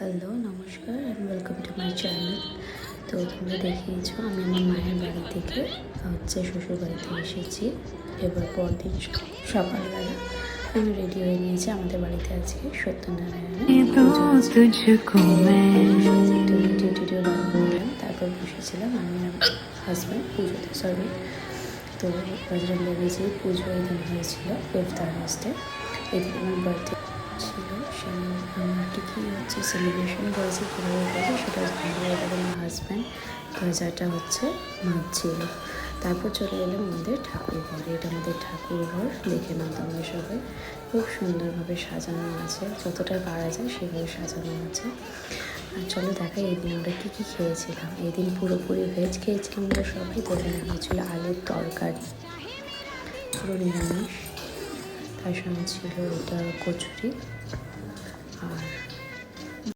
Hello নমস্কার and welcome to my channel. তো তোমরা দেখিয়েছো আমি আমার মায়ের বাড়ি থেকে শ্বশুর বাড়িতে এসেছি। এবার পরদিন সকালবেলা আমি রেডি হয়ে নিয়েছি। আমাদের বাড়িতে আজকে সত্যনারায়ণের ভিডিও বানিয়ে নিলাম। তারপর বসেছিলাম আমি আমার হাজব্যান্ড পুজোতে তো বজরং বলিজি পুজো এদিন হয়েছিল 5th আগস্টে। এদিন আমার বার্থডে ছিল। আমার কী সেলিব্রেশন করেছি কীভাবে করেছি সেটা আমার হাজব্যান্ড গজাটা মাঝছিল। তারপর চলে এলাম আমাদের ঠাকুর ঘরে। এটা আমাদের ঠাকুর ঘর, দেখে নাও তোমরা সবাই। খুব সুন্দরভাবে সাজানো আছে, যতটা পারা যায় সেভাবে সাজানো আছে। আর চলো দেখাই এদিন আমরা কী খেয়েছিলাম। এদিন পুরোপুরি ভেজ খেয়েছিলাম আমরা সবাই। তো এখানে হয়েছিল আলুর তরকারি, পুরো নিরামিষ। তার সঙ্গে ছিল এটা কচুরি, আর